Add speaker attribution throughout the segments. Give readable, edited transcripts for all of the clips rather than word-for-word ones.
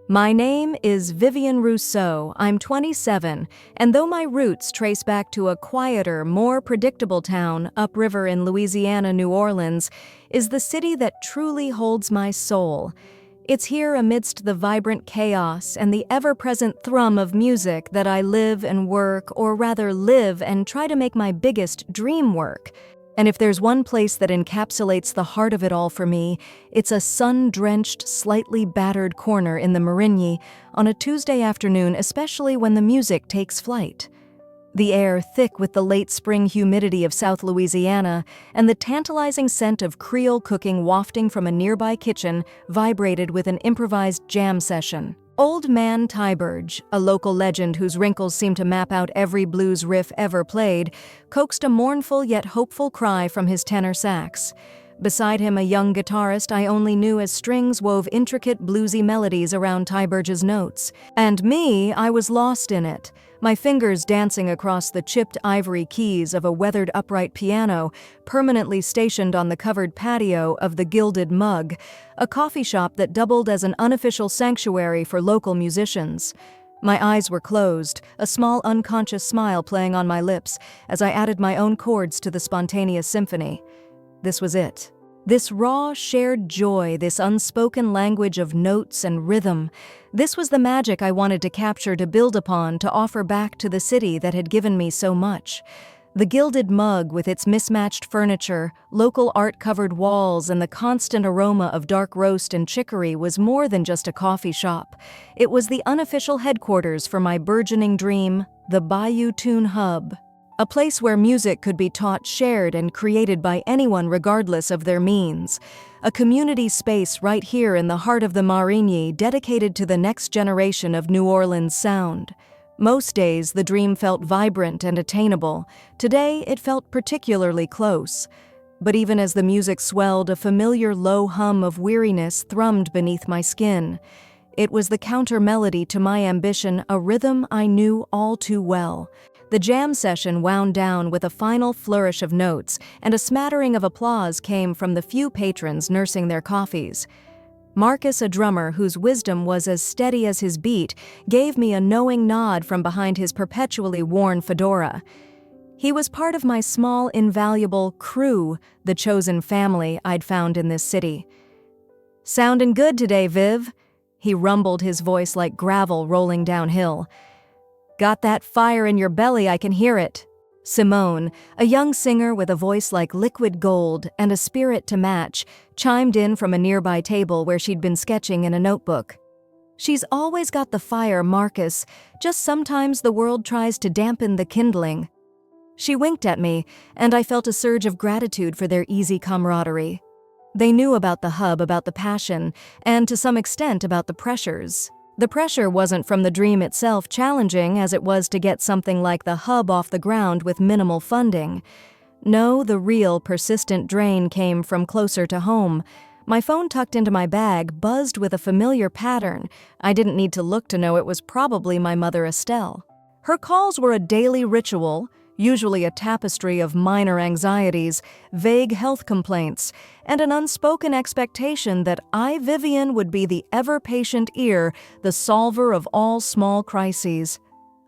Speaker 1: My name is Vivian Rousseau. I'm 27, and though my roots trace back to a quieter, more predictable town upriver in Louisiana, New Orleans, is the city that truly holds my soul. It's here amidst the vibrant chaos and the ever-present thrum of music that I live and work, or rather live and try to make my biggest dream work. And if there's one place that encapsulates the heart of it all for me, it's a sun-drenched, slightly battered corner in the Marigny on a Tuesday afternoon, especially when the music takes flight. The air thick with the late spring humidity of South Louisiana and the tantalizing scent of Creole cooking wafting from a nearby kitchen vibrated with an improvised jam session. Old Man Tyberge, a local legend whose wrinkles seem to map out every blues riff ever played, coaxed a mournful yet hopeful cry from his tenor sax. Beside him, a young guitarist I only knew as strings wove intricate bluesy melodies around Tyberge's notes. And me, I was lost in it, my fingers dancing across the chipped ivory keys of a weathered upright piano permanently stationed on the covered patio of the Gilded Mug, a coffee shop that doubled as an unofficial sanctuary for local musicians. My eyes were closed, a small unconscious smile playing on my lips as I added my own chords to the spontaneous symphony. This was it. This raw, shared joy, this unspoken language of notes and rhythm. This was the magic I wanted to capture, to build upon, to offer back to the city that had given me so much. The Gilded Mug, with its mismatched furniture, local art-covered walls, and the constant aroma of dark roast and chicory, was more than just a coffee shop. It was the unofficial headquarters for my burgeoning dream, the Bayou Tune Hub. A place where music could be taught, shared, and created by anyone regardless of their means. A community space right here in the heart of the Marigny, dedicated to the next generation of New Orleans sound. Most days, the dream felt vibrant and attainable. Today, it felt particularly close. But even as the music swelled, a familiar low hum of weariness thrummed beneath my skin. It was the counter-melody to my ambition, a rhythm I knew all too well. The jam session wound down with a final flourish of notes, and a smattering of applause came from the few patrons nursing their coffees. Marcus, a drummer whose wisdom was as steady as his beat, gave me a knowing nod from behind his perpetually worn fedora. He was part of my small, invaluable Krewe, the chosen family I'd found in this city. "Soundin' good today, Viv," he rumbled, his voice like gravel rolling downhill. "Got that fire in your belly, I can hear it." Simone, a young singer with a voice like liquid gold and a spirit to match, chimed in from a nearby table where she'd been sketching in a notebook. "She's always got the fire, Marcus, just sometimes the world tries to dampen the kindling." She winked at me, and I felt a surge of gratitude for their easy camaraderie. They knew about the hub, about the passion, and to some extent about the pressures. The pressure wasn't from the dream itself, challenging as it was to get something like the hub off the ground with minimal funding. No, the real, persistent drain came from closer to home. My phone, tucked into my bag, buzzed with a familiar pattern. I didn't need to look to know it was probably my mother, Estelle. Her calls were a daily ritual, usually a tapestry of minor anxieties, vague health complaints, and an unspoken expectation that I, Vivian, would be the ever-patient ear, the solver of all small crises.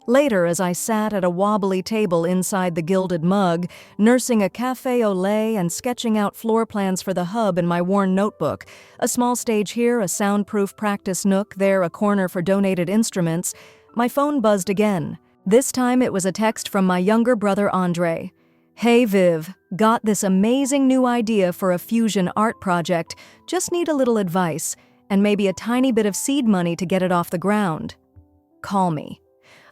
Speaker 1: Later, as I sat at a wobbly table inside the Gilded Mug, nursing a café au lait and sketching out floor plans for the hub in my worn notebook, a small stage here, a soundproof practice nook there, a corner for donated instruments, my phone buzzed again. This time it was a text from my younger brother Andre. "Hey Viv, got this amazing new idea for a fusion art project, just need a little advice, and maybe a tiny bit of seed money to get it off the ground. Call me."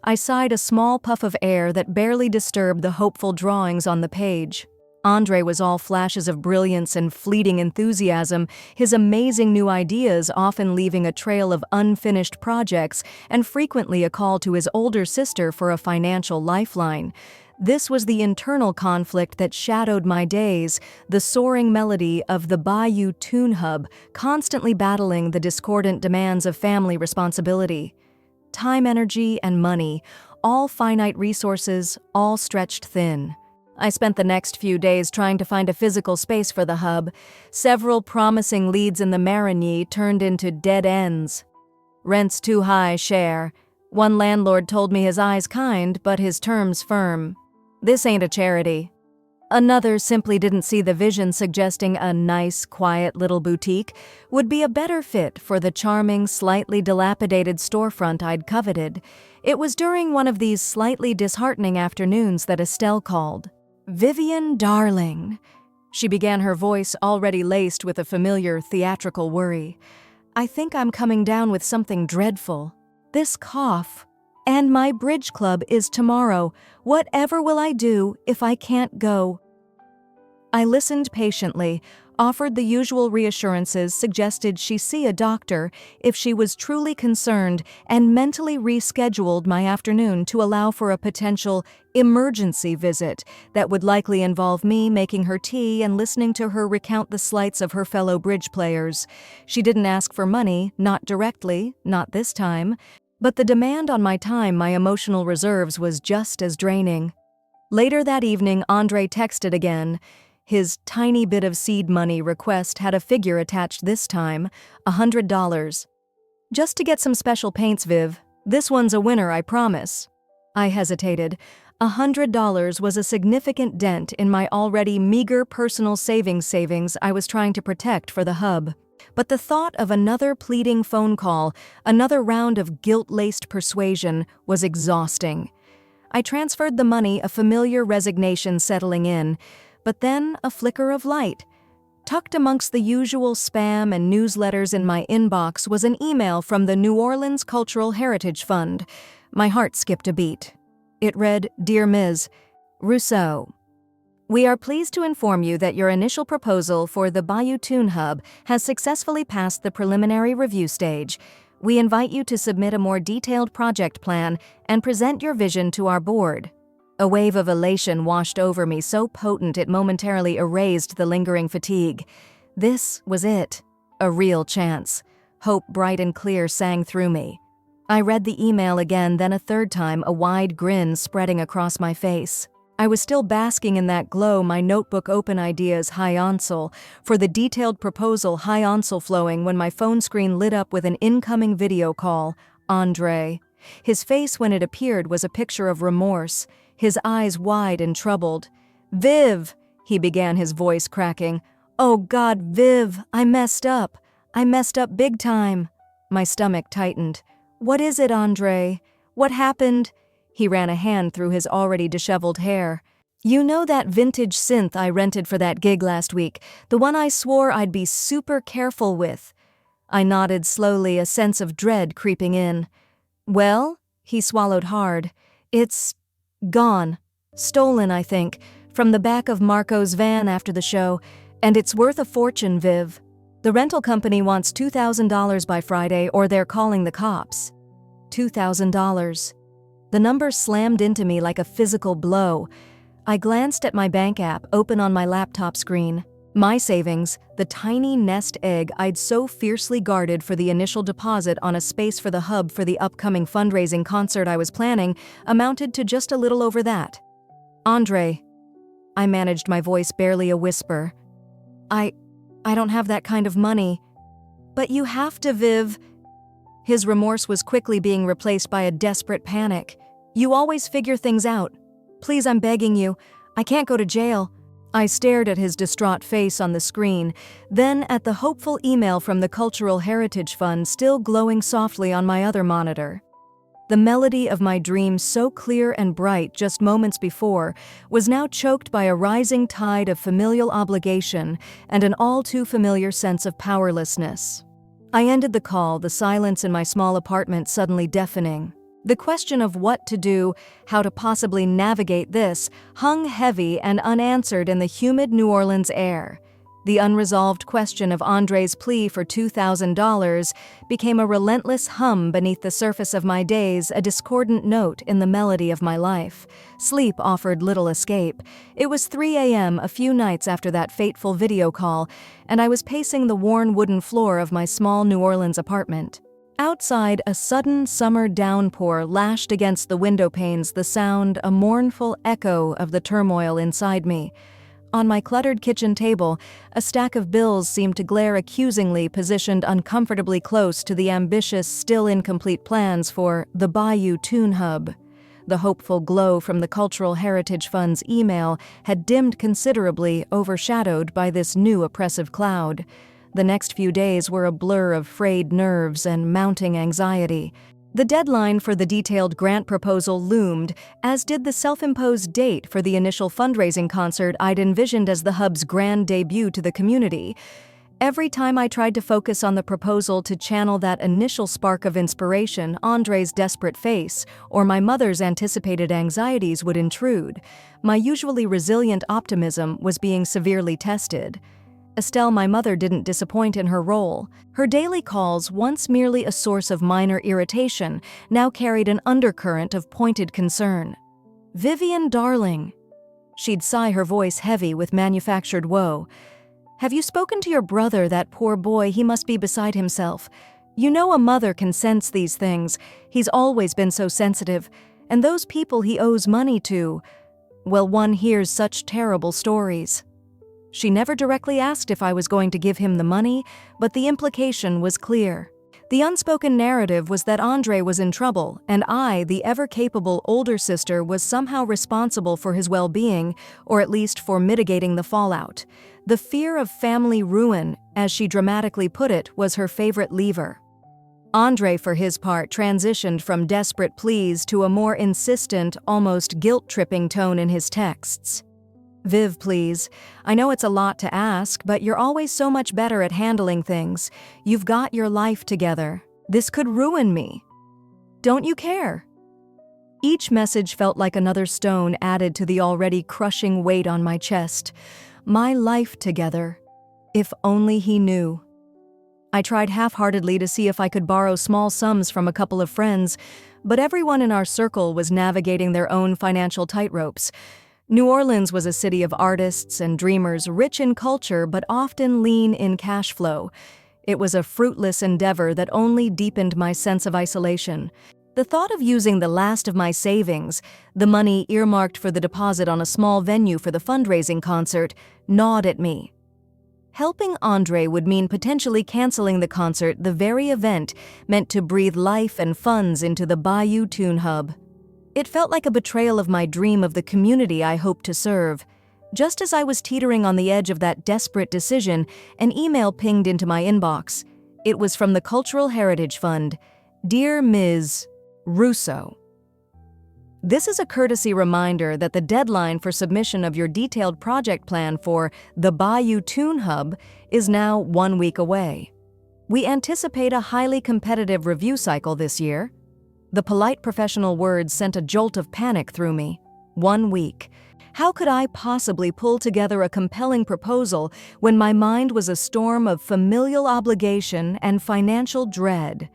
Speaker 1: I sighed, a small puff of air that barely disturbed the hopeful drawings on the page. Andre was all flashes of brilliance and fleeting enthusiasm, his amazing new ideas often leaving a trail of unfinished projects and frequently a call to his older sister for a financial lifeline. This was the internal conflict that shadowed my days, the soaring melody of the Bayou Tune Hub, constantly battling the discordant demands of family responsibility. Time, energy, and money, all finite resources, all stretched thin. I spent the next few days trying to find a physical space for the hub. Several promising leads in the Marigny turned into dead ends. Rent's too high, share. One landlord told me his eyes kind, but his terms firm. This ain't a charity. Another simply didn't see the vision, suggesting a nice, quiet little boutique would be a better fit for the charming, slightly dilapidated storefront I'd coveted. It was during one of these slightly disheartening afternoons that Estelle called. "Vivian, darling." She began, her voice already laced with a familiar theatrical worry. "I think I'm coming down with something dreadful. This cough. And my bridge club is tomorrow. Whatever will I do if I can't go?" I listened patiently, offered the usual reassurances, suggested she see a doctor if she was truly concerned, and mentally rescheduled my afternoon to allow for a potential emergency visit that would likely involve me making her tea and listening to her recount the slights of her fellow bridge players. She didn't ask for money, not directly, not this time, but the demand on my time, my emotional reserves, was just as draining. Later that evening, Andre texted again. His tiny bit of seed money request had a figure attached this time, $100. "Just to get some special paints, Viv. This one's a winner, I promise." I hesitated. $100 was a significant dent in my already meager personal savings I was trying to protect for the hub. But the thought of another pleading phone call, another round of guilt-laced persuasion, was exhausting. I transferred the money, a familiar resignation settling in. But then a flicker of light. Tucked amongst the usual spam and newsletters in my inbox was an email from the New Orleans Cultural Heritage Fund. My heart skipped a beat. It read, "Dear Ms. Rousseau, we are pleased to inform you that your initial proposal for the Bayou Tune Hub has successfully passed the preliminary review stage. We invite you to submit a more detailed project plan and present your vision to our board." A wave of elation washed over me, so potent it momentarily erased the lingering fatigue. This was it. A real chance. Hope bright and clear sang through me. I read the email again, then a third time, a wide grin spreading across my face. I was still basking in that glow, my notebook open, ideas high onsel, for the detailed proposal high onsel flowing, when my phone screen lit up with an incoming video call. Andre. His face when it appeared was a picture of remorse, his eyes wide and troubled. "Viv," he began, his voice cracking. "Oh God, Viv, I messed up. I messed up big time." My stomach tightened. "What is it, Andre? What happened?" He ran a hand through his already disheveled hair. "You know that vintage synth I rented for that gig last week, the one I swore I'd be super careful with?" I nodded slowly, a sense of dread creeping in. "Well," he swallowed hard, "it's gone. Stolen, I think, from the back of Marco's van after the show, and it's worth a fortune, Viv. The rental company wants $2,000 by Friday, or they're calling the cops." $2,000. The number slammed into me like a physical blow. I glanced at my bank app, open on my laptop screen. My savings, the tiny nest egg I'd so fiercely guarded for the initial deposit on a space for the hub for the upcoming fundraising concert I was planning, amounted to just a little over that. "Andre," I managed, my voice barely a whisper. I don't have that kind of money." "But you have to, Viv." His remorse was quickly being replaced by a desperate panic. "You always figure things out. Please, I'm begging you. I can't go to jail." I stared at his distraught face on the screen, then at the hopeful email from the Cultural Heritage Fund still glowing softly on my other monitor. The melody of my dream, so clear and bright just moments before, was now choked by a rising tide of familial obligation and an all-too-familiar sense of powerlessness. I ended the call, the silence in my small apartment suddenly deafening. The question of what to do, how to possibly navigate this, hung heavy and unanswered in the humid New Orleans air. The unresolved question of Andre's plea for $2,000 became a relentless hum beneath the surface of my days, a discordant note in the melody of my life. Sleep offered little escape. It was 3 a.m. a few nights after that fateful video call, and I was pacing the worn wooden floor of my small New Orleans apartment. Outside, a sudden summer downpour lashed against the window panes, the sound a mournful echo of the turmoil inside me. On my cluttered kitchen table, a stack of bills seemed to glare accusingly, positioned uncomfortably close to the ambitious, still incomplete plans for the Bayou Tune Hub. The hopeful glow from the Cultural Heritage Fund's email had dimmed considerably, overshadowed by this new oppressive cloud. The next few days were a blur of frayed nerves and mounting anxiety. The deadline for the detailed grant proposal loomed, as did the self-imposed date for the initial fundraising concert I'd envisioned as the hub's grand debut to the community. Every time I tried to focus on the proposal to channel that initial spark of inspiration, Andre's desperate face, or my mother's anticipated anxieties would intrude. My usually resilient optimism was being severely tested. Estelle, my mother, didn't disappoint in her role. Her daily calls, once merely a source of minor irritation, now carried an undercurrent of pointed concern. "Vivian, darling." She'd sigh, her voice heavy with manufactured woe. "Have you spoken to your brother? That poor boy, he must be beside himself. You know a mother can sense these things. He's always been so sensitive. And those people he owes money to, well, one hears such terrible stories." She never directly asked if I was going to give him the money, but the implication was clear. The unspoken narrative was that Andre was in trouble, and I, the ever-capable older sister, was somehow responsible for his well-being, or at least for mitigating the fallout. The fear of family ruin, as she dramatically put it, was her favorite lever. Andre, for his part, transitioned from desperate pleas to a more insistent, almost guilt-tripping tone in his texts. "Viv, please. I know it's a lot to ask, but you're always so much better at handling things. You've got your life together. This could ruin me. Don't you care?" Each message felt like another stone added to the already crushing weight on my chest. My life together. If only he knew. I tried half-heartedly to see if I could borrow small sums from a couple of friends, but everyone in our circle was navigating their own financial tightropes. New Orleans was a city of artists and dreamers, rich in culture but often lean in cash flow. It was a fruitless endeavor that only deepened my sense of isolation. The thought of using the last of my savings, the money earmarked for the deposit on a small venue for the fundraising concert, gnawed at me. Helping Andre would mean potentially canceling the concert, the very event meant to breathe life and funds into the Bayou Tune Hub. It felt like a betrayal of my dream of the community I hoped to serve. Just as I was teetering on the edge of that desperate decision, an email pinged into my inbox. It was from the Cultural Heritage Fund. "Dear Ms. Russo, this is a courtesy reminder that the deadline for submission of your detailed project plan for the Bayou Tune Hub is now 1 week away. We anticipate a highly competitive review cycle this year." The polite professional words sent a jolt of panic through me. 1 week. How could I possibly pull together a compelling proposal when my mind was a storm of familial obligation and financial dread?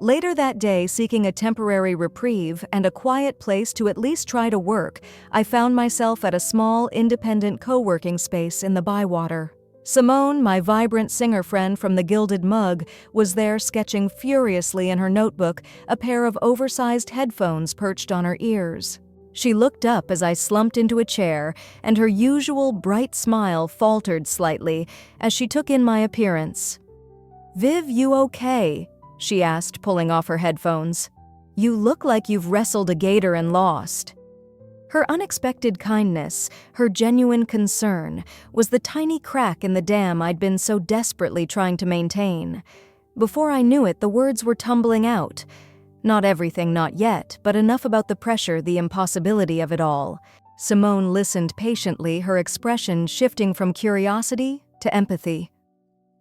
Speaker 1: Later that day, seeking a temporary reprieve and a quiet place to at least try to work, I found myself at a small, independent co-working space in the Bywater. Simone, my vibrant singer friend from the Gilded Mug, was there sketching furiously in her notebook, a pair of oversized headphones perched on her ears. She looked up as I slumped into a chair, and her usual bright smile faltered slightly as she took in my appearance. "Viv, you okay?" she asked, pulling off her headphones. "You look like you've wrestled a gator and lost." Her unexpected kindness, her genuine concern, was the tiny crack in the dam I'd been so desperately trying to maintain. Before I knew it, the words were tumbling out. Not everything, not yet, but enough about the pressure, the impossibility of it all. Simone listened patiently, her expression shifting from curiosity to empathy.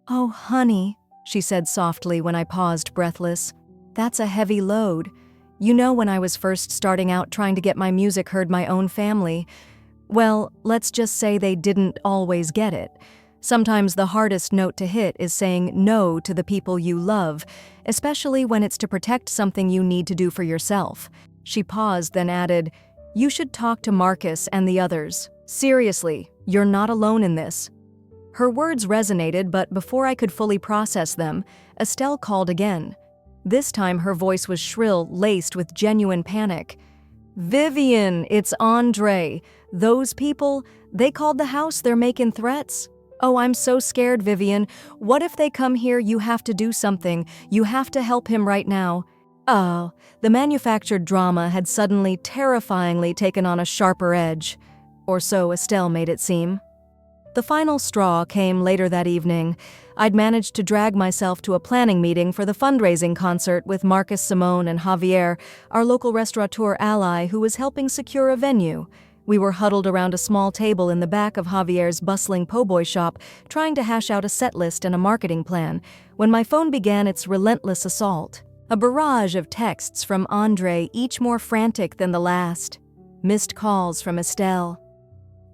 Speaker 1: "Oh, honey," she said softly when I paused, breathless. "That's a heavy load. You know, when I was first starting out trying to get my music heard, my own family, well, let's just say they didn't always get it. Sometimes the hardest note to hit is saying no to the people you love, especially when it's to protect something you need to do for yourself." She paused, then added, "You should talk to Marcus and the others. Seriously, you're not alone in this." Her words resonated, but before I could fully process them, Estelle called again. This time her voice was shrill, laced with genuine panic. Vivian, it's Andre. Those people, they called the house, they're making threats. Oh, I'm so scared, Vivian. What if they come here? You have to do something. You have to help him right now. Oh, the manufactured drama had suddenly, terrifyingly taken on a sharper edge. Or so Estelle made it seem. The final straw came later that evening. I'd managed to drag myself to a planning meeting for the fundraising concert with Marcus, Simone, and Javier, our local restaurateur ally who was helping secure a venue. We were huddled around a small table in the back of Javier's bustling po' boy shop, trying to hash out a set list and a marketing plan, when my phone began its relentless assault. A barrage of texts from Andre, each more frantic than the last. Missed calls from Estelle.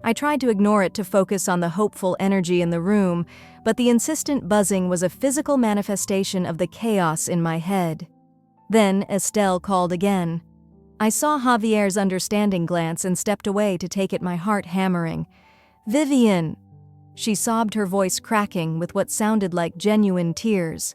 Speaker 1: I tried to ignore it to focus on the hopeful energy in the room, but the insistent buzzing was a physical manifestation of the chaos in my head. Then Estelle called again. I saw Javier's understanding glance and stepped away to take it, my heart hammering. "Vivian!" She sobbed, her voice cracking with what sounded like genuine tears.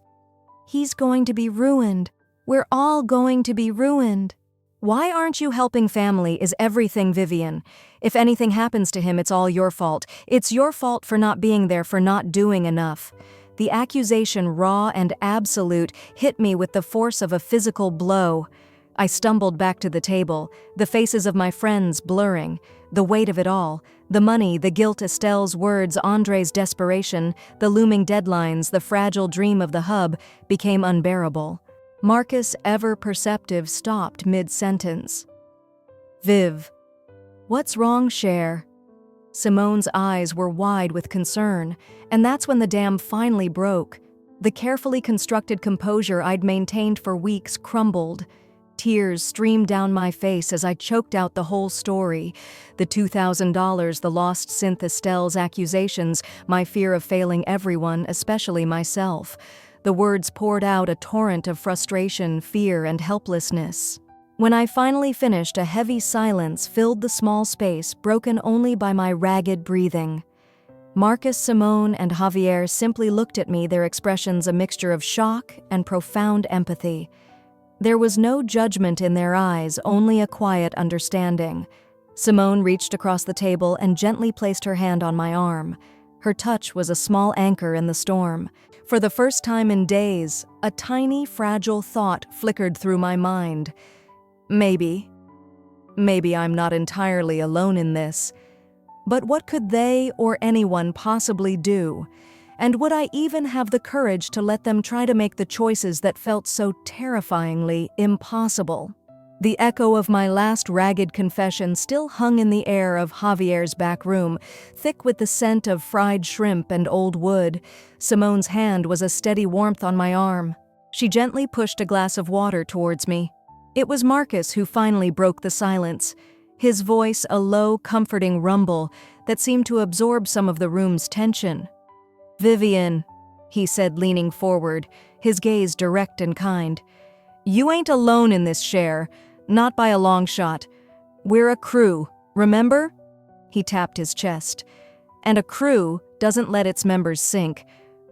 Speaker 1: "He's going to be ruined. We're all going to be ruined. Why aren't you helping family is everything, Vivian. If anything happens to him, it's all your fault. It's your fault for not being there, for not doing enough." The accusation, raw and absolute, hit me with the force of a physical blow. I stumbled back to the table, the faces of my friends blurring. The weight of it all, the money, the guilt, Estelle's words, Andre's desperation, the looming deadlines, the fragile dream of the hub, became unbearable. Marcus, ever perceptive, stopped mid-sentence. "Viv." "What's wrong, Cher?" Simone's eyes were wide with concern, and that's when the dam finally broke. The carefully constructed composure I'd maintained for weeks crumbled. Tears streamed down my face as I choked out the whole story. The $2,000, the lost synth, Estelle's accusations, my fear of failing everyone, especially myself. The words poured out a torrent of frustration, fear, and helplessness. When I finally finished, a heavy silence filled the small space, broken only by my ragged breathing. Marcus, Simone, and Javier simply looked at me, their expressions a mixture of shock and profound empathy. There was no judgment in their eyes, only a quiet understanding. Simone reached across the table and gently placed her hand on my arm. Her touch was a small anchor in the storm. For the first time in days, a tiny, fragile thought flickered through my mind. Maybe I'm not entirely alone in this. But what could they or anyone possibly do? And would I even have the courage to let them try to make the choices that felt so terrifyingly impossible? The echo of my last ragged confession still hung in the air of Javier's back room, thick with the scent of fried shrimp and old wood. Simone's hand was a steady warmth on my arm. She gently pushed a glass of water towards me. It was Marcus who finally broke the silence, his voice a low, comforting rumble that seemed to absorb some of the room's tension. "Vivian," he said, leaning forward, his gaze direct and kind. "You ain't alone in this, Cher. Not by a long shot. We're a crew, remember?" He tapped his chest. "And a crew doesn't let its members sink.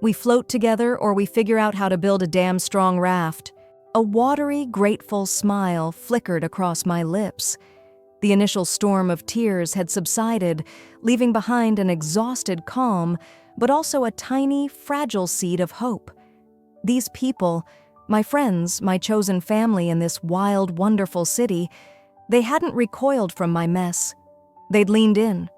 Speaker 1: We float together or we figure out how to build a damn strong raft." A watery, grateful smile flickered across my lips. The initial storm of tears had subsided, leaving behind an exhausted calm, but also a tiny, fragile seed of hope. These people, my friends, my chosen family in this wild, wonderful city, they hadn't recoiled from my mess. They'd leaned in.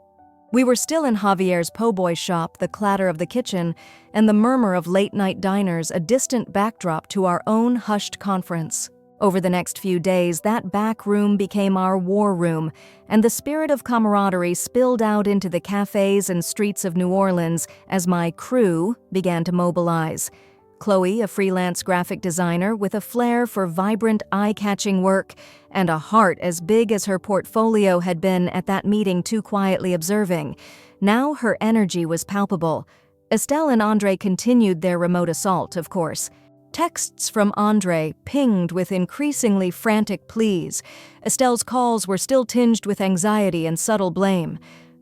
Speaker 1: We were still in Javier's po' boy shop, the clatter of the kitchen, and the murmur of late-night diners a distant backdrop to our own hushed conference. Over the next few days, that back room became our war room, and the spirit of camaraderie spilled out into the cafes and streets of New Orleans as my crew began to mobilize. Krewe, a freelance graphic designer with a flair for vibrant, eye-catching work and a heart as big as her portfolio had been at that meeting too quietly observing. Now her energy was palpable. Estelle and Andre continued their remote assault, of course. Texts from Andre pinged with increasingly frantic pleas. Estelle's calls were still tinged with anxiety and subtle blame.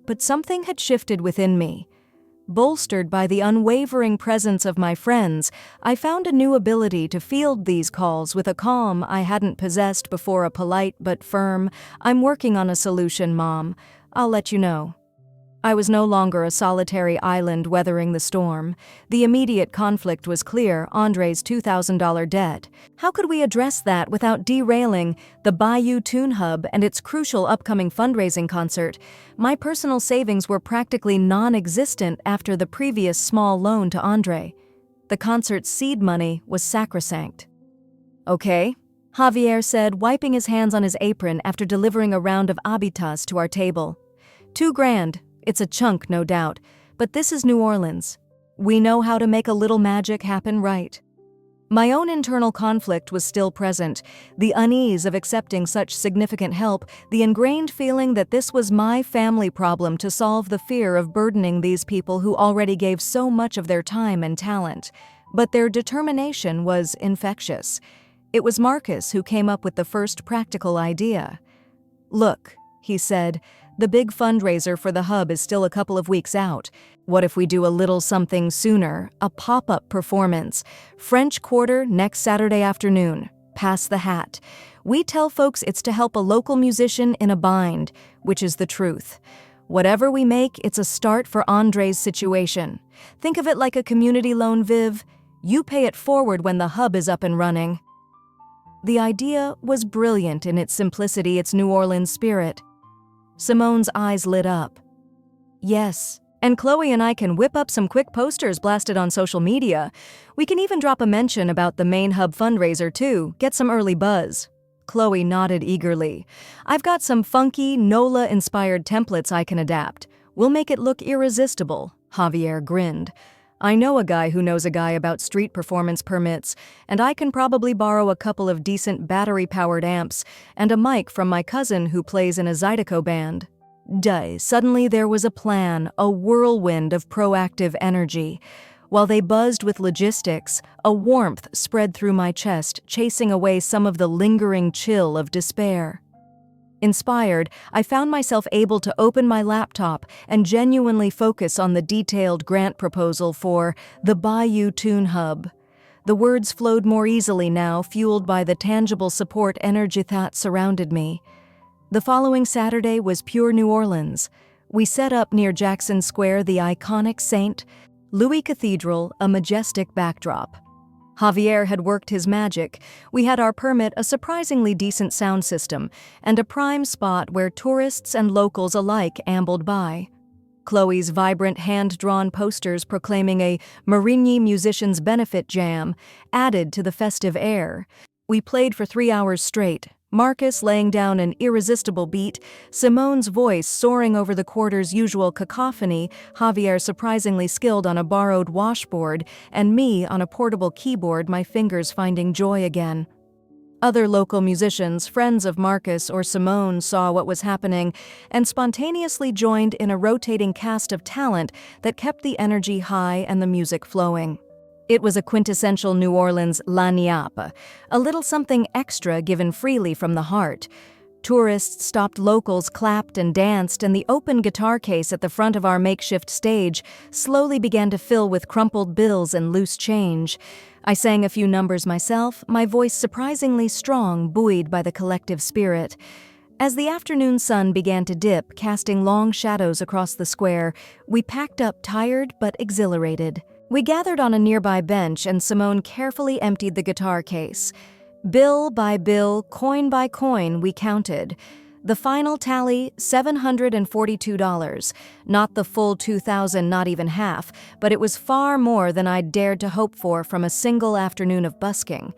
Speaker 1: But something had shifted within me. Bolstered by the unwavering presence of my friends, I found a new ability to field these calls with a calm I hadn't possessed before, a polite but firm, "I'm working on a solution, Mom. I'll let you know." I was no longer a solitary island weathering the storm. The immediate conflict was clear: Andre's $2,000 debt. How could we address that without derailing the Bayou Tune Hub and its crucial upcoming fundraising concert? My personal savings were practically non-existent after the previous small loan to Andre. The concert's seed money was sacrosanct. "Okay," Javier said, wiping his hands on his apron after delivering a round of habitas to our table. $2,000. It's a chunk, no doubt, but this is New Orleans. We know how to make a little magic happen right. My own internal conflict was still present, the unease of accepting such significant help, the ingrained feeling that this was my family problem to solve, the fear of burdening these people who already gave so much of their time and talent. But their determination was infectious. It was Marcus who came up with the first practical idea. "Look," he said, "the big fundraiser for the hub is still a couple of weeks out. What if we do a little something sooner? A pop-up performance. French Quarter next Saturday afternoon. Pass the hat. We tell folks it's to help a local musician in a bind, which is the truth. Whatever we make, it's a start for Andre's situation. Think of it like a community loan, Viv. You pay it forward when the hub is up and running." The idea was brilliant in its simplicity, its New Orleans spirit. Simone's eyes lit up. "Yes, and Chloe and I can whip up some quick posters blasted on social media. We can even drop a mention about the main hub fundraiser too, get some early buzz." Chloe nodded eagerly. "I've got some funky, NOLA-inspired templates I can adapt. We'll make it look irresistible." Javier grinned. "I know a guy who knows a guy about street performance permits, and I can probably borrow a couple of decent battery-powered amps and a mic from my cousin who plays in a Zydeco band." Suddenly there was a plan, a whirlwind of proactive energy. While they buzzed with logistics, a warmth spread through my chest, chasing away some of the lingering chill of despair. Inspired, I found myself able to open my laptop and genuinely focus on the detailed grant proposal for the Bayou Tune Hub. The words flowed more easily now, fueled by the tangible support energy that surrounded me. The following Saturday was pure New Orleans. We set up near Jackson Square, the iconic St. Louis Cathedral, a majestic backdrop. Javier had worked his magic. We had our permit, a surprisingly decent sound system, and a prime spot where tourists and locals alike ambled by. Chloe's vibrant hand-drawn posters proclaiming a Marigny Musicians Benefit Jam added to the festive air. We played for 3 hours straight, Marcus laying down an irresistible beat, Simone's voice soaring over the quarter's usual cacophony, Javier surprisingly skilled on a borrowed washboard, and me on a portable keyboard, my fingers finding joy again. Other local musicians, friends of Marcus or Simone, saw what was happening and spontaneously joined in a rotating cast of talent that kept the energy high and the music flowing. It was a quintessential New Orleans lagniappe, a little something extra given freely from the heart. Tourists stopped, locals clapped and danced, and the open guitar case at the front of our makeshift stage slowly began to fill with crumpled bills and loose change. I sang a few numbers myself, my voice surprisingly strong, buoyed by the collective spirit. As the afternoon sun began to dip, casting long shadows across the square, we packed up, tired but exhilarated. We gathered on a nearby bench, and Simone carefully emptied the guitar case. Bill by bill, coin by coin, we counted. The final tally, $742. Not the full $2,000, not even half, but it was far more than I'd dared to hope for from a single afternoon of busking.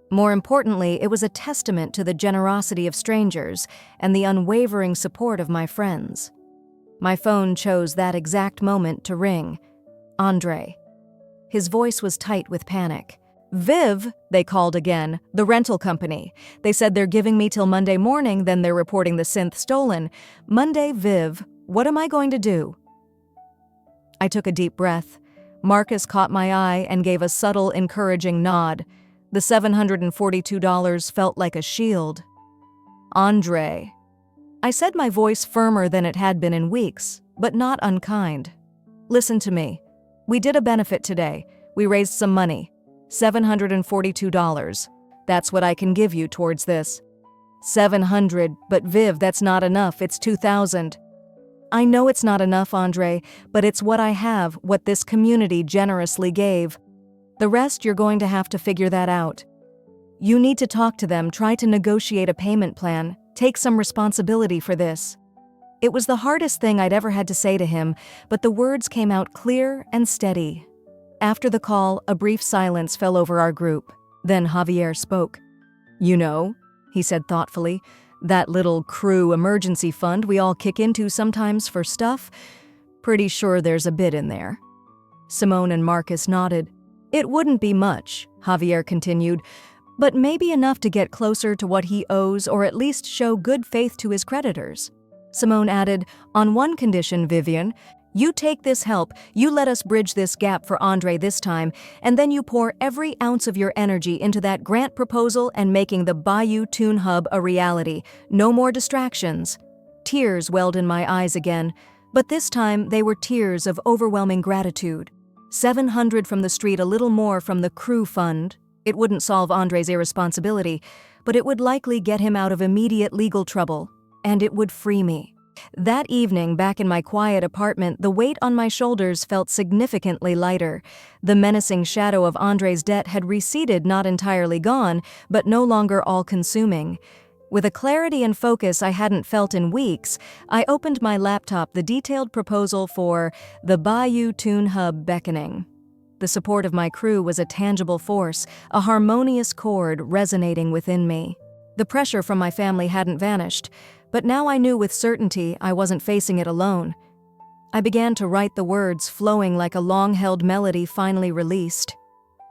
Speaker 1: More importantly, it was a testament to the generosity of strangers and the unwavering support of my friends. My phone chose that exact moment to ring. Andre. His voice was tight with panic. "Viv," they called again, "the rental company. They said they're giving me till Monday morning, then they're reporting the synth stolen. Monday, Viv, what am I going to do?" I took a deep breath. Marcus caught my eye and gave a subtle, encouraging nod. The $742 felt like a shield. "Andre." I said, my voice firmer than it had been in weeks, but not unkind. Listen to me. We did a benefit today. We raised some money. $742. That's what I can give you towards this. 700, but Viv, that's not enough. It's 2,000. I know it's not enough, Andre, but it's what I have, what this community generously gave. The rest you're going to have to figure that out. You need to talk to them, try to negotiate a payment plan, take some responsibility for this. It was the hardest thing I'd ever had to say to him, but the words came out clear and steady. After the call, a brief silence fell over our group. Then Javier spoke. You know, he said thoughtfully, that little Krewe emergency fund we all kick into sometimes for stuff? Pretty sure there's a bit in there. Simone and Marcus nodded. It wouldn't be much, Javier continued, but maybe enough to get closer to what he owes or at least show good faith to his creditors. Simone added, on one condition, Vivian, you take this help, you let us bridge this gap for Andre this time, and then you pour every ounce of your energy into that grant proposal and making the Bayou Tune Hub a reality. No more distractions. Tears welled in my eyes again, but this time they were tears of overwhelming gratitude. 700 from the street, a little more from the Krewe fund. It wouldn't solve Andre's irresponsibility, but it would likely get him out of immediate legal trouble, and it would free me. That evening, back in my quiet apartment, the weight on my shoulders felt significantly lighter. The menacing shadow of Andre's debt had receded, not entirely gone, but no longer all-consuming. With a clarity and focus I hadn't felt in weeks, I opened my laptop, the detailed proposal for the Bayou Tune Hub beckoning. The support of my crew was a tangible force, a harmonious chord resonating within me. The pressure from my family hadn't vanished, but now I knew with certainty I wasn't facing it alone. I began to write the words, flowing like a long-held melody finally released.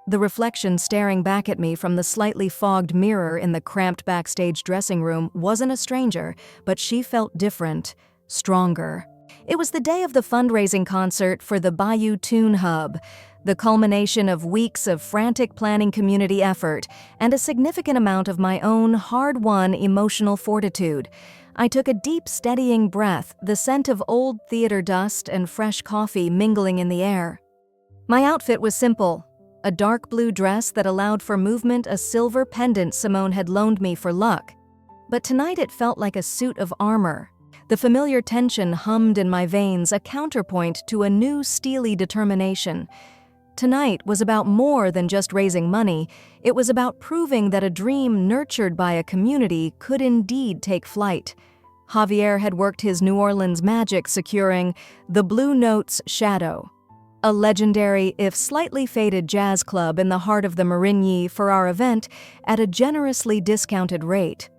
Speaker 1: The reflection staring back at me from the slightly fogged mirror in the cramped backstage dressing room wasn't a stranger, but she felt different, stronger. It was the day of the fundraising concert for the Bayou Tune Hub, the culmination of weeks of frantic planning, community effort, and a significant amount of my own hard-won emotional fortitude. I took a deep, steadying breath, the scent of old theater dust and fresh coffee mingling in the air. My outfit was simple. A dark blue dress that allowed for movement, a silver pendant Simone had loaned me for luck. But tonight it felt like a suit of armor. The familiar tension hummed in my veins, a counterpoint to a new steely determination. Tonight was about more than just raising money. It was about proving that a dream nurtured by a community could indeed take flight. Javier had worked his New Orleans magic securing the Blue Notes Shadow, a legendary, if slightly faded jazz club in the heart of the Marigny for our event at a generously discounted rate.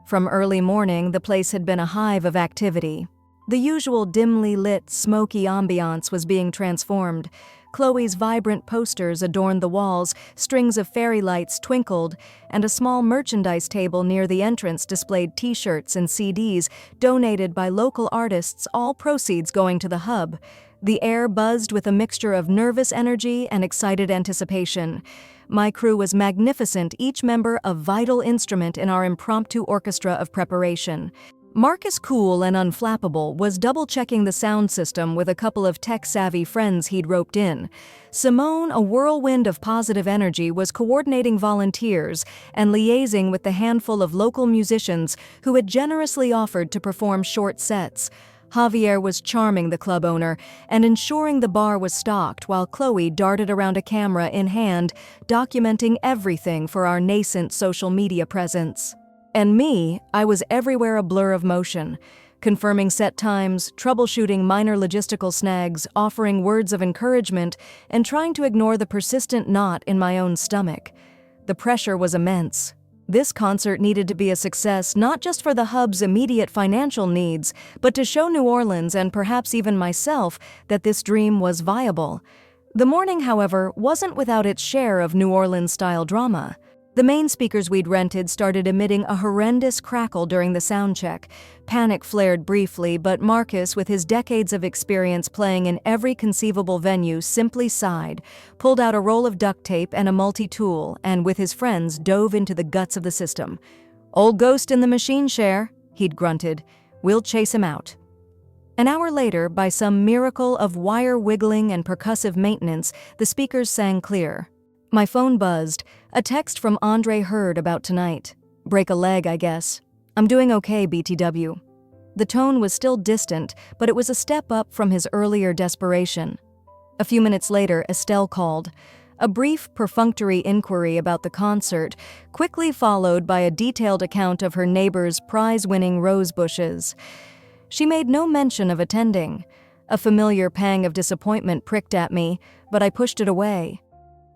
Speaker 1: From early morning, the place had been a hive of activity. The usual dimly lit, smoky ambiance was being transformed. Chloe's vibrant posters adorned the walls, strings of fairy lights twinkled, and a small merchandise table near the entrance displayed T-shirts and CDs donated by local artists, all proceeds going to the hub. The air buzzed with a mixture of nervous energy and excited anticipation. My crew was magnificent, each member a vital instrument in our impromptu orchestra of preparation. Marcus, cool and unflappable, was double-checking the sound system with a couple of tech-savvy friends he'd roped in. Simone, a whirlwind of positive energy, was coordinating volunteers and liaising with the handful of local musicians who had generously offered to perform short sets. Javier was charming the club owner and ensuring the bar was stocked, while Chloe darted around a camera in hand, documenting everything for our nascent social media presence. And me, I was everywhere, a blur of motion, confirming set times, troubleshooting minor logistical snags, offering words of encouragement, and trying to ignore the persistent knot in my own stomach. The pressure was immense. This concert needed to be a success not just for the hub's immediate financial needs, but to show New Orleans and perhaps even myself that this dream was viable. The morning, however, wasn't without its share of New Orleans-style drama. The main speakers we'd rented started emitting a horrendous crackle during the sound check. Panic flared briefly, but Marcus, with his decades of experience playing in every conceivable venue, simply sighed, pulled out a roll of duct tape and a multi-tool, and with his friends dove into the guts of the system. "Old ghost in the machine share," he'd grunted. "We'll chase him out." An hour later, by some miracle of wire wiggling and percussive maintenance, the speakers sang clear. My phone buzzed. A text from Andre heard about tonight. Break a leg, I guess. I'm doing okay, BTW. The tone was still distant, but it was a step up from his earlier desperation. A few minutes later, Estelle called. A brief, perfunctory inquiry about the concert, quickly followed by a detailed account of her neighbor's prize-winning rose bushes. She made no mention of attending. A familiar pang of disappointment pricked at me, but I pushed it away.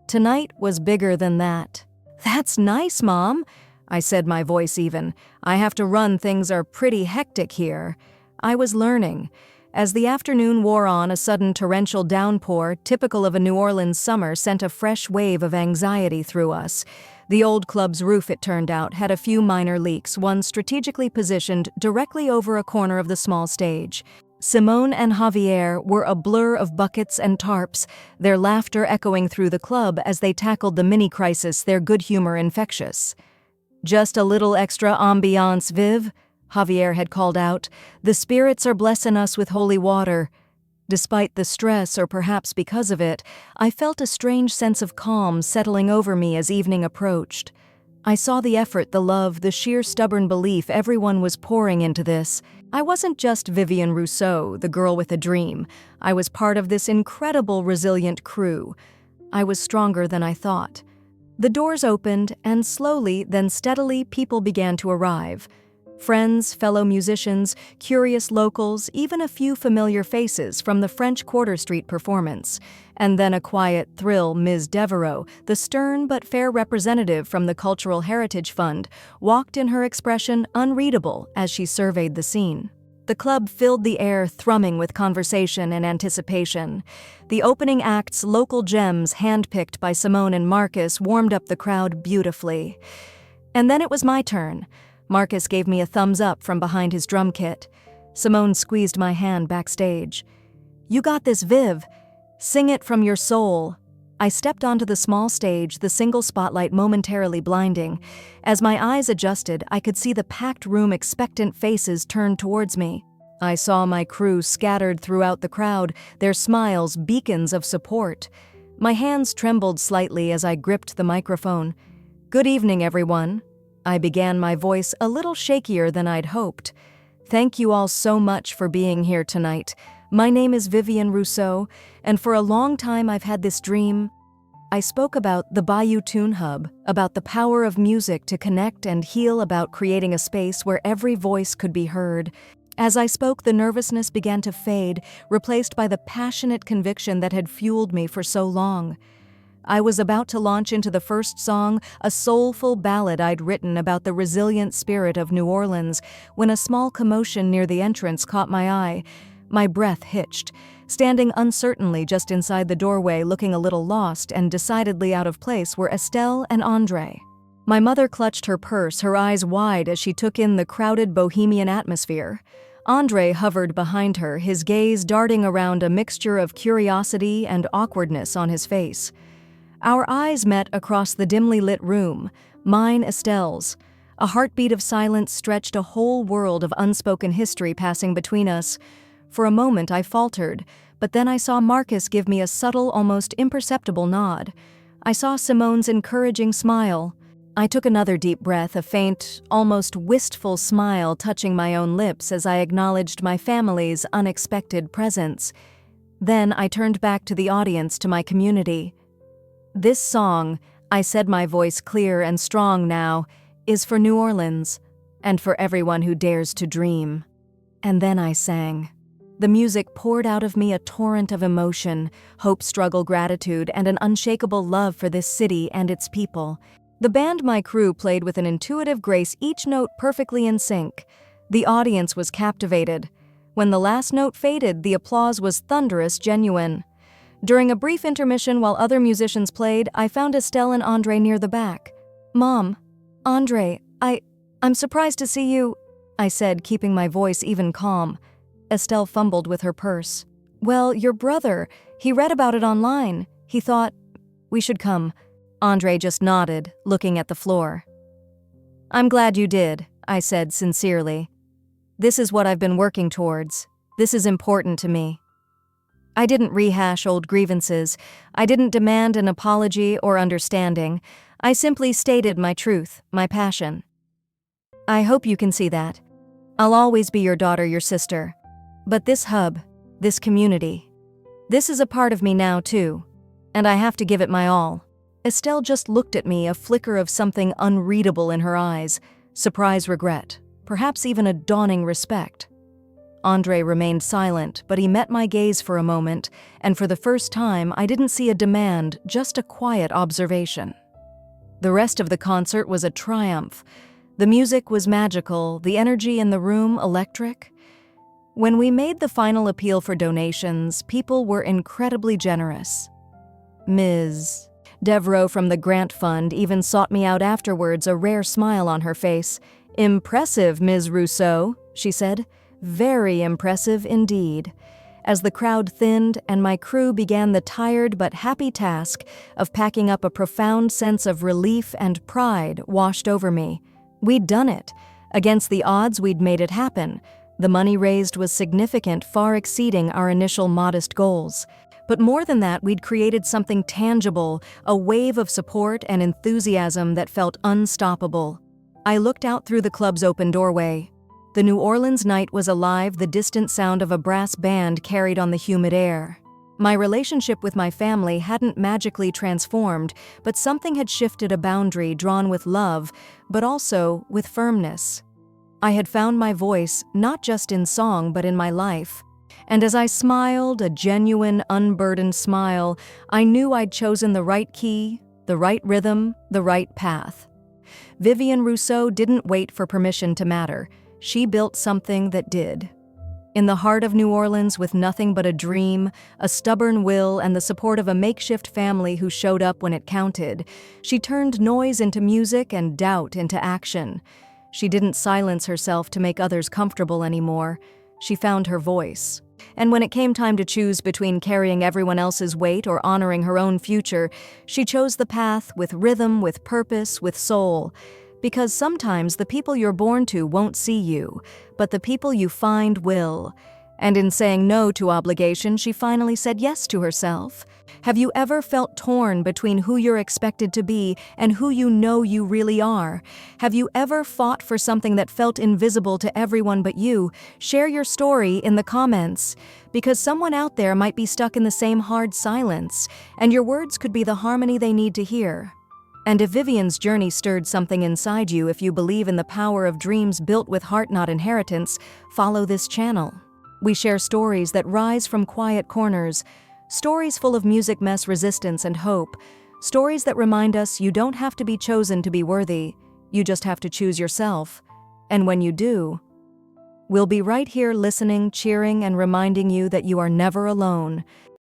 Speaker 1: Tonight was bigger than that. "That's nice, Mom," I said, my voice even. "I have to run, things are pretty hectic here." I was learning. As the afternoon wore on, a sudden torrential downpour, typical of a New Orleans summer, sent a fresh wave of anxiety through us. The old club's roof, it turned out, had a few minor leaks, one strategically positioned directly over a corner of the small stage. Simone and Javier were a blur of buckets and tarps, their laughter echoing through the club as they tackled the mini-crisis, their good humor infectious. "Just a little extra ambiance, Viv," Javier had called out. "The spirits are blessing us with holy water." Despite the stress, or perhaps because of it, I felt a strange sense of calm settling over me as evening approached. I saw the effort, the love, the sheer stubborn belief everyone was pouring into this. I wasn't just Vivian Rousseau, the girl with a dream. I was part of this incredible, resilient crew. I was stronger than I thought. The doors opened, and slowly, then steadily, people began to arrive. Friends, fellow musicians, curious locals, even a few familiar faces from the French Quarter Street performance. And then a quiet thrill, Ms. Devereaux, the stern but fair representative from the Cultural Heritage Fund, walked in her expression unreadable as she surveyed the scene. The club filled the air, thrumming with conversation and anticipation. The opening act's local gems, handpicked by Simone and Marcus, warmed up the crowd beautifully. And then it was my turn. Marcus gave me a thumbs up from behind his drum kit. Simone squeezed my hand backstage. "You got this, Viv. Sing it from your soul." I stepped onto the small stage, the single spotlight momentarily blinding. As my eyes adjusted, I could see the packed room, expectant faces turned towards me. I saw my crew scattered throughout the crowd, their smiles beacons of support. My hands trembled slightly as I gripped the microphone. "Good evening, everyone." I began, my voice a little shakier than I'd hoped. "Thank you all so much for being here tonight. My name is Vivian Rousseau, and for a long time I've had this dream." I spoke about the Bayou Tune Hub, about the power of music to connect and heal, about creating a space where every voice could be heard. As I spoke, the nervousness began to fade, replaced by the passionate conviction that had fueled me for so long. I was about to launch into the first song, a soulful ballad I'd written about the resilient spirit of New Orleans, when a small commotion near the entrance caught my eye. My breath hitched. Standing uncertainly just inside the doorway, looking a little lost and decidedly out of place, were Estelle and Andre. My mother clutched her purse, her eyes wide as she took in the crowded bohemian atmosphere. Andre hovered behind her, his gaze darting around, a mixture of curiosity and awkwardness on his face. Our eyes met across the dimly lit room, mine, Estelle's. A heartbeat of silence stretched, a whole world of unspoken history passing between us. For a moment I faltered, but then I saw Marcus give me a subtle, almost imperceptible nod. I saw Simone's encouraging smile. I took another deep breath, a faint, almost wistful smile touching my own lips as I acknowledged my family's unexpected presence. Then I turned back to the audience, to my community. "This song," I said, my voice clear and strong now, "is for New Orleans, and for everyone who dares to dream." And then I sang. The music poured out of me, a torrent of emotion, hope, struggle, gratitude, and an unshakable love for this city and its people. The band, my crew, played with an intuitive grace, each note perfectly in sync. The audience was captivated. When the last note faded, the applause was thunderous, genuine. During a brief intermission while other musicians played, I found Estelle and Andre near the back. "Mom, Andre, I'm surprised to see you," I said, keeping my voice even calm. Estelle fumbled with her purse. "Well, your brother, he read about it online. He thought we should come." Andre just nodded, looking at the floor. "I'm glad you did," I said sincerely. "This is what I've been working towards. This is important to me. I didn't rehash old grievances. I didn't demand an apology or understanding. I simply stated my truth, my passion. I hope you can see that. I'll always be your daughter, your sister. But this hub, this community, this is a part of me now too, and I have to give it my all. Estelle just looked at me, a flicker of something unreadable in her eyes, surprise, regret, perhaps even a dawning respect. Andre remained silent, but he met my gaze for a moment, and for the first time I didn't see a demand, just a quiet observation. The rest of the concert was a triumph. The music was magical, the energy in the room electric. When we made the final appeal for donations, people were incredibly generous. Ms. Devereaux from the Grant Fund even sought me out afterwards, a rare smile on her face. "Impressive, Ms. Rousseau," she said. "Very impressive indeed." As the crowd thinned and my crew began the tired but happy task of packing up, a profound sense of relief and pride washed over me. We'd done it. Against the odds, we'd made it happen. The money raised was significant, far exceeding our initial modest goals. But more than that, we'd created something tangible, a wave of support and enthusiasm that felt unstoppable. I looked out through the club's open doorway. The New Orleans night was alive, the distant sound of a brass band carried on the humid air. My relationship with my family hadn't magically transformed, but something had shifted, a boundary drawn with love, but also with firmness. I had found my voice, not just in song, but in my life. And as I smiled, a genuine, unburdened smile, I knew I'd chosen the right key, the right rhythm, the right path. Vivian Rousseau didn't wait for permission to matter. She built something that did. In the heart of New Orleans, with nothing but a dream, a stubborn will, and the support of a makeshift family who showed up when it counted, she turned noise into music and doubt into action. She didn't silence herself to make others comfortable anymore. She found her voice. And when it came time to choose between carrying everyone else's weight or honoring her own future, she chose the path with rhythm, with purpose, with soul. Because sometimes the people you're born to won't see you, but the people you find will. And in saying no to obligation, she finally said yes to herself. Have you ever felt torn between who you're expected to be and who you know you really are? Have you ever fought for something that felt invisible to everyone but you? Share your story in the comments, because someone out there might be stuck in the same hard silence, and your words could be the harmony they need to hear. And if Vivian's journey stirred something inside you, if you believe in the power of dreams built with heart, not inheritance, follow this channel. We share stories that rise from quiet corners, stories full of music, mess, resistance, and hope, stories that remind us you don't have to be chosen to be worthy, you just have to choose yourself. And when you do, we'll be right here listening, cheering, and reminding you that you are never alone.